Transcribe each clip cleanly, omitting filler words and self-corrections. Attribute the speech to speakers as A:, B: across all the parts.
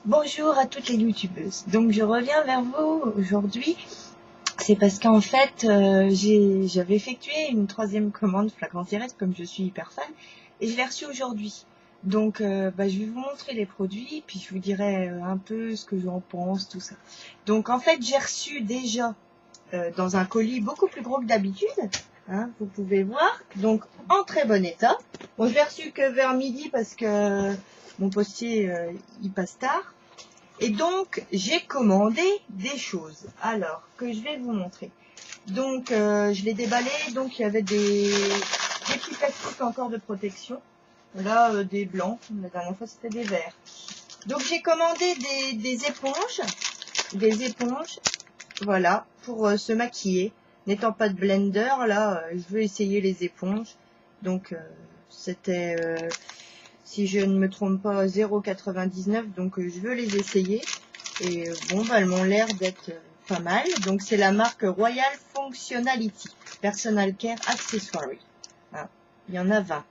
A: Bonjour à toutes les youtubeuses. Donc je reviens vers vous aujourd'hui. C'est parce qu'en fait j'avais effectué une troisième commande Flagrant Direct comme je suis hyper fan et je l'ai reçue aujourd'hui. Donc je vais vous montrer les produits puis je vous dirai un peu ce que j'en pense, tout ça. Donc en fait j'ai reçu déjà dans un colis beaucoup plus gros que d'habitude. Hein, vous pouvez voir. Donc en très bon état. Bon, je l'ai reçu que vers midi parce que mon postier il passe tard. Et donc, j'ai commandé des choses. Alors, que je vais vous montrer. Donc, je l'ai déballé. Donc, il y avait des petits plastiques encore de protection. Là, des blancs. La dernière fois, c'était des verts. Donc, j'ai commandé des éponges. Des éponges, voilà, pour se maquiller. N'étant pas de blender, là, je veux essayer les éponges. Donc, c'était... si je ne me trompe pas, 0,99. Donc, je veux les essayer. Et bon, elles m'ont l'air d'être pas mal. Donc, c'est la marque Royal Functionality Personal Care Accessory. Ah, il y en a 20.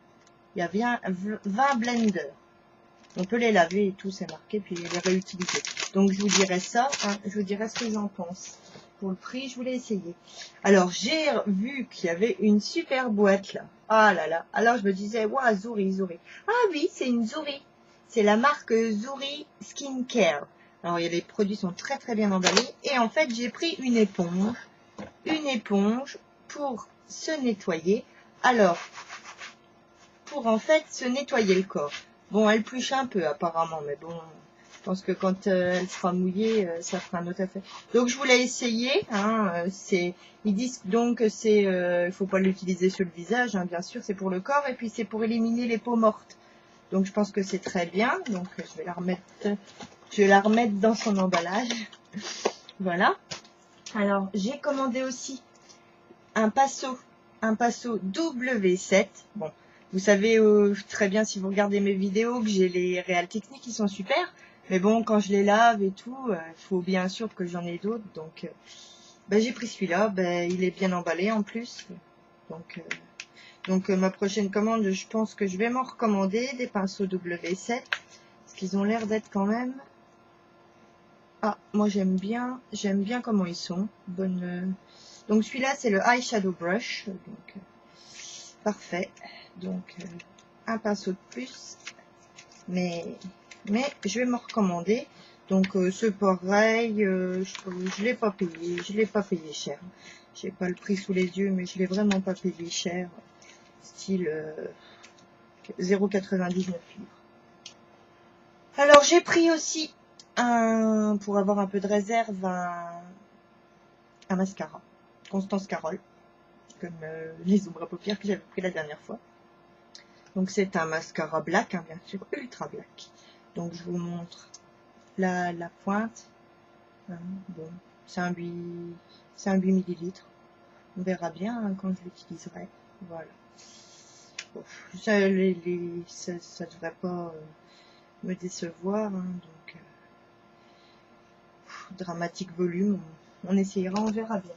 A: Il y a bien 20 blenders. On peut les laver et tout, c'est marqué, puis les réutiliser. Donc, je vous dirai ça. Hein, je vous dirai ce que j'en pense. Pour le prix, je voulais essayer. Alors, j'ai vu qu'il y avait une super boîte là. Ah là là. Alors, je me disais, waouh, Zouri, Zouri. Ah oui, c'est une Zouri. C'est la marque Zouri Skincare. Alors, les produits sont très très bien emballés. Et en fait, j'ai pris une éponge pour se nettoyer. Alors, pour en fait se nettoyer le corps. Bon, elle pluche un peu apparemment, mais bon, je pense que quand elle sera mouillée, ça fera un autre affaire. Donc, je voulais essayer. Hein, ils disent donc que c'est, il faut pas l'utiliser sur le visage, hein, bien sûr, c'est pour le corps et puis c'est pour éliminer les peaux mortes. Donc, je pense que c'est très bien. Donc, je vais la remettre dans son emballage. Voilà. Alors, j'ai commandé aussi un pinceau W7. Bon, vous savez très bien si vous regardez mes vidéos que j'ai les réals techniques qui sont super. Mais bon, quand je les lave et tout, il faut bien sûr que j'en ai d'autres. Donc, j'ai pris celui-là. Il est bien emballé en plus. Donc, ma prochaine commande, je pense que je vais m'en recommander des pinceaux W7. Parce qu'ils ont l'air d'être quand même... Ah, moi j'aime bien comment ils sont. Donc celui-là c'est le Eyeshadow Brush. Donc, parfait. Donc un pinceau de plus. Mais je vais me recommander. Donc c'est pareil. Je l'ai pas payé. Je l'ai pas payé cher. J'ai pas le prix sous les yeux, mais je l'ai vraiment pas payé cher. Style 0,99 livres. Alors j'ai pris aussi pour avoir un peu de réserve, un mascara. Constance Carole. Comme les ombres à paupières que j'avais pris la dernière fois. Donc c'est un mascara black, hein, bien sûr, ultra black. Donc je vous montre la pointe. Bon, c'est un 8 millilitres. On verra bien hein, quand je l'utiliserai. Voilà. Bon, ça devrait pas me décevoir. Hein, donc dramatique volume, on essayera, on verra bien.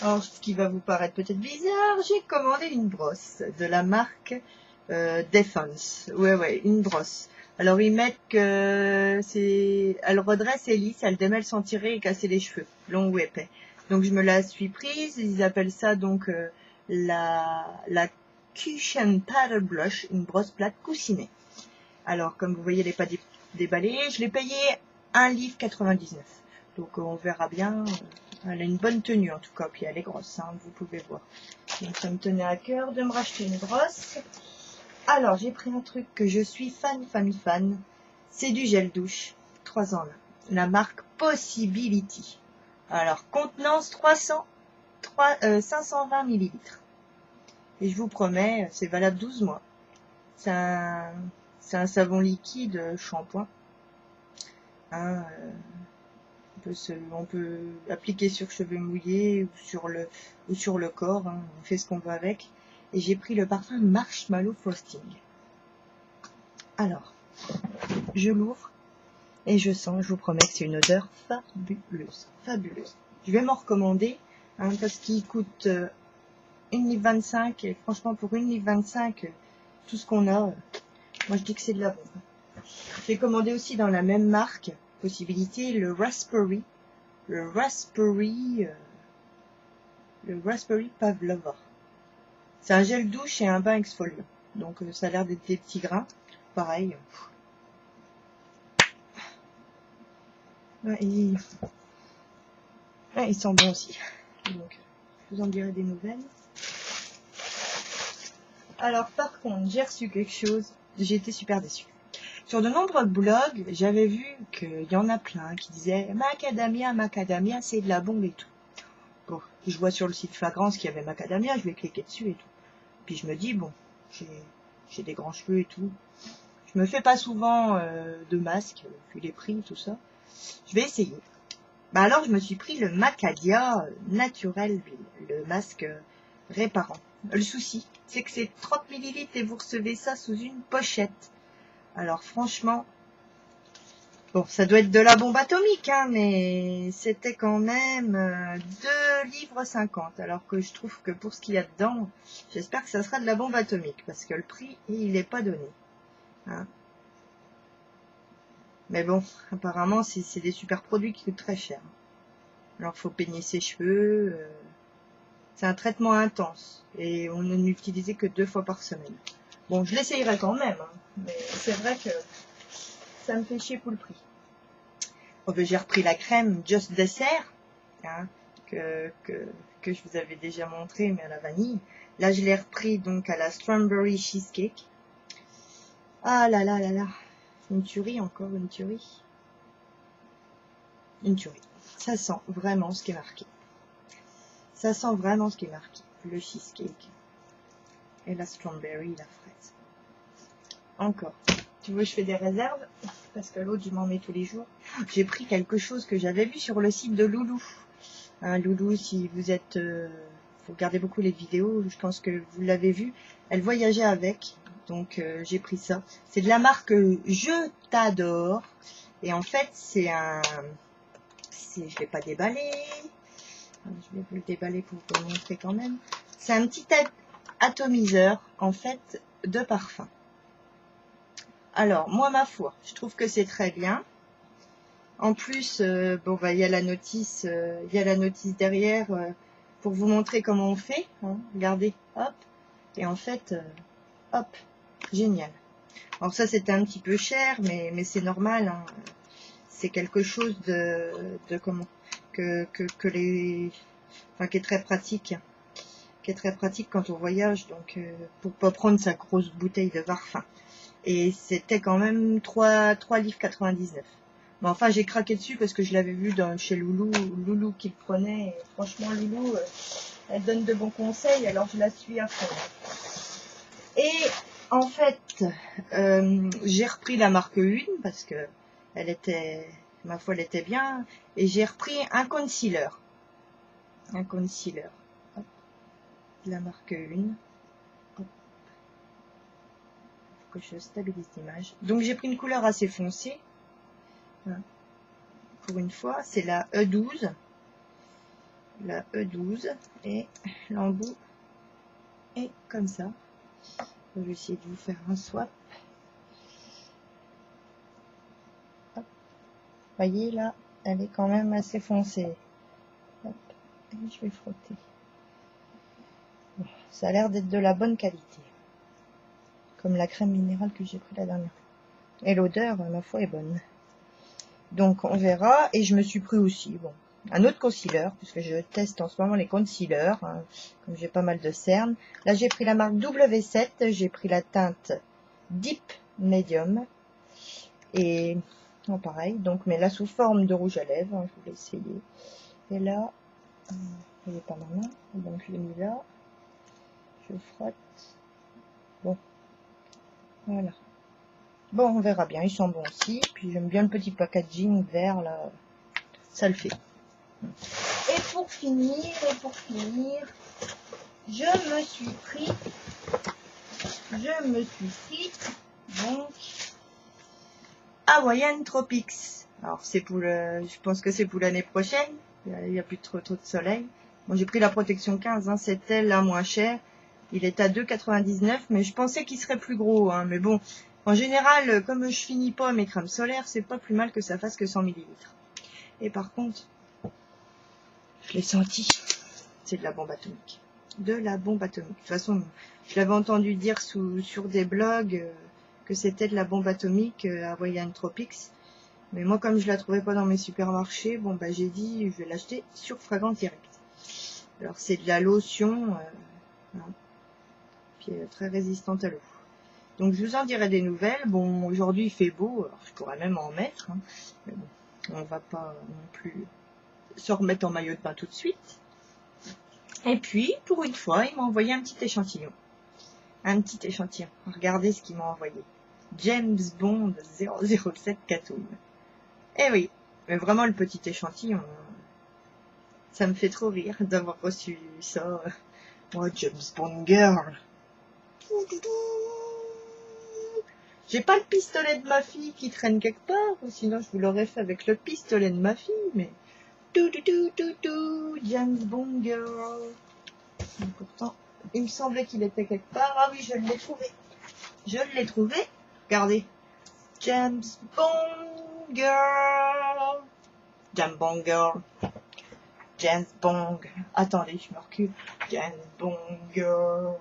A: Alors, ce qui va vous paraître peut-être bizarre, j'ai commandé une brosse de la marque Defense. Ouais, une brosse. Alors, ils mettent que elle redresse et lisse, elle démêle sans tirer et casser les cheveux, long ou épais. Donc, je me la suis prise. Ils appellent ça donc la Cushion Paddle Blush, une brosse plate coussinée. Alors, comme vous voyez, elle n'est pas déballée. Je l'ai payé 1,99 livre. Donc, on verra bien. Elle a une bonne tenue en tout cas, puis elle est grosse, hein, vous pouvez voir. Donc ça me tenait à cœur de me racheter une brosse. Alors j'ai pris un truc que je suis fan. C'est du gel douche, 3 ans là. La marque Possibility. Alors contenance 520 millilitres. Et je vous promets, c'est valable 12 mois. C'est un savon liquide shampoing. Hein, on peut appliquer sur cheveux mouillés ou sur le corps, hein, on fait ce qu'on veut avec. Et j'ai pris le parfum Marshmallow Frosting. Alors, je l'ouvre et je sens, je vous promets que c'est une odeur fabuleuse. Je vais m'en recommander hein, parce qu'il coûte 1,25 livre et franchement pour 1,25 livre, tout ce qu'on a, moi je dis que c'est de la bombe. J'ai commandé aussi dans la même marque, possibilité, le Raspberry Pavlova. C'est un gel douche et un bain exfoliant. Donc ça a l'air d'être des petits grains. Pareil. Ouais, il sent bon aussi. Donc, je vous en dirai des nouvelles. Alors, par contre, j'ai reçu quelque chose. J'ai été super déçue. Sur de nombreux blogs, j'avais vu qu'il y en a plein qui disaient Macadamia, c'est de la bombe et tout. Bon, je vois sur le site Flagrance qu'il y avait Macadamia, je vais cliquer dessus et tout. Puis je me dis, bon, j'ai des grands cheveux et tout. Je me fais pas souvent de masque, vu les prix, tout ça. Je vais essayer. Bah alors, je me suis pris le Macadia Naturel, le masque réparant. Le souci, c'est que c'est 30 ml et vous recevez ça sous une pochette. Alors franchement, bon, ça doit être de la bombe atomique, hein, mais c'était quand même 2,50 livres. Alors que je trouve que pour ce qu'il y a dedans, j'espère que ça sera de la bombe atomique, parce que le prix, il n'est pas donné. Hein. Mais bon, apparemment, c'est des super produits qui coûtent très cher. Alors, faut peigner ses cheveux. C'est un traitement intense. Et on ne l'utilisait que 2 fois par semaine. Bon, je l'essayerai quand même. Hein, mais c'est vrai que ça me fait chier pour le prix. Oh, ben, j'ai repris la crème Just Dessert. Hein, que je vous avais déjà montré, mais à la vanille. Là, je l'ai repris donc à la Strawberry Cheesecake. Ah là là là là. Une tuerie, encore une tuerie. Une tuerie. Ça sent vraiment ce qui est marqué. Ça sent vraiment ce qui est marqué. Le cheesecake. Et la strawberry, la fraise. Encore. Tu veux, je fais des réserves. Parce que l'autre, je m'en mets tous les jours. J'ai pris quelque chose que j'avais vu sur le site de Loulou. Hein, Loulou, si vous êtes... vous regardez beaucoup les vidéos, je pense que vous l'avez vu. Elle voyageait avec. Donc, j'ai pris ça. C'est de la marque Je t'adore. Et en fait, c'est un... Je ne vais pas déballer. Je vais vous le déballer pour vous le montrer quand même. C'est un petit atomiseur, en fait, de parfum. Alors, moi, ma foi, je trouve que c'est très bien. En plus, bon, bah, il y a la notice derrière pour vous montrer comment on fait. Hein. Regardez, hop. Et en fait, hop, génial. Alors ça, c'était un petit peu cher, mais c'est normal. Hein. C'est quelque chose de comment enfin, qui est très pratique. Qui est très pratique quand on voyage, donc pour pas prendre sa grosse bouteille de parfum. Et c'était quand même 3,99 livres. Mais enfin, j'ai craqué dessus parce que je l'avais vu chez Loulou qui le prenait. Et franchement, Loulou, elle donne de bons conseils, alors je la suis à fond. Et en fait, j'ai repris la marque 1 parce que elle était, ma foi, elle était bien. Et j'ai repris un concealer. Un concealer. Hop. La marque 1. Hop. Faut que je stabilise l'image. Donc j'ai pris une couleur assez foncée. Voilà. Pour une fois, c'est la E12. La E12. Et l'embout est comme ça. Je vais essayer de vous faire un swap. Hop. Voyez là, elle est quand même assez foncée. Hop. Et je vais frotter. Bon, ça a l'air d'être de la bonne qualité. Comme la crème minérale que j'ai pris la dernière fois. Et l'odeur, ma foi, est bonne. Donc on verra. Et je me suis pris aussi, bon, un autre concealer, puisque je teste en ce moment les concealers, hein, comme j'ai pas mal de cernes. Là j'ai pris la marque W7, j'ai pris la teinte Deep Medium. Et non, pareil, donc, mais là sous forme de rouge à lèvres, hein, je vais essayer. Et là, il n'est pas ma main, donc je l'ai mis là. Je frotte. Bon, voilà. Bon, on verra bien, ils sont bons aussi. Puis j'aime bien le petit packaging vert là, ça le fait. Et pour finir, je me suis pris donc Hawaiian Tropics. Alors c'est pour je pense que c'est pour l'année prochaine. Il n'y a plus trop de soleil. Bon, j'ai pris la protection 15, hein, c'était la moins chère. Il est à 2,99, mais je pensais qu'il serait plus gros. Hein, mais bon, En général, comme je finis pas mes crèmes solaires, c'est pas plus mal que ça fasse que 100 ml. Et par contre, je l'ai senti, c'est de la bombe atomique. De la bombe atomique. De toute façon, je l'avais entendu dire sur des blogs que c'était de la bombe atomique Hawaiian Tropics. Mais moi, comme je la trouvais pas dans mes supermarchés, bon bah j'ai dit je vais l'acheter sur Fragrance Direct. Alors c'est de la lotion, voilà, puis très résistante à l'eau. Donc je vous en dirai des nouvelles. Bon, aujourd'hui il fait beau, alors je pourrais même en mettre, hein. Mais bon, on va pas non plus se remettre en maillot de bain tout de suite. Et puis, pour une fois, il m'a envoyé un petit échantillon. Un petit échantillon. Regardez ce qu'il m'a envoyé. James Bond 007 Katoum. Eh oui, mais vraiment le petit échantillon, ça me fait trop rire d'avoir reçu ça. Moi, James Bond Girl. J'ai pas le pistolet de ma fille qui traîne quelque part, sinon je vous l'aurais fait avec le pistolet de ma fille, mais... James Bond Girl. Et pourtant, il me semblait qu'il était quelque part. Ah oui, je l'ai trouvé. Je l'ai trouvé. Regardez. James Bond Girl. James Bond Girl. James Bond. Attendez, je me recule. James Bond Girl.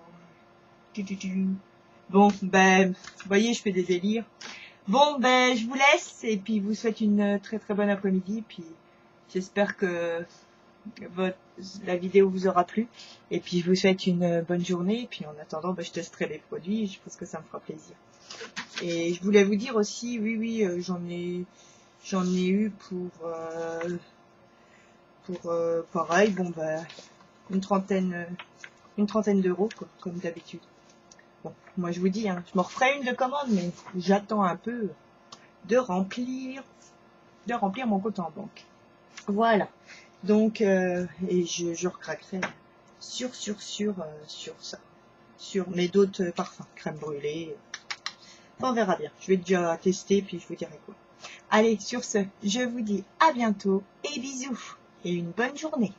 A: Bon, ben, vous voyez, je fais des délires. Bon, ben, je vous laisse et puis vous souhaite une très très bonne après-midi. Puis j'espère que la vidéo vous aura plu. Et puis je vous souhaite une bonne journée. Et puis en attendant, ben, je testerai les produits. Je pense que ça me fera plaisir. Et je voulais vous dire aussi, oui, j'en ai eu pour pareil, bon ben une trentaine d'euros quoi, comme d'habitude. Bon, moi je vous dis, hein, je m'en referai une de commande, mais j'attends un peu de remplir mon compte en banque. Voilà. Donc et je recraquerai sur ça, sur mes d'autres parfums, crème brûlée. On verra bien. Je vais déjà tester puis je vous dirai quoi. Allez, sur ce, je vous dis à bientôt et bisous et une bonne journée.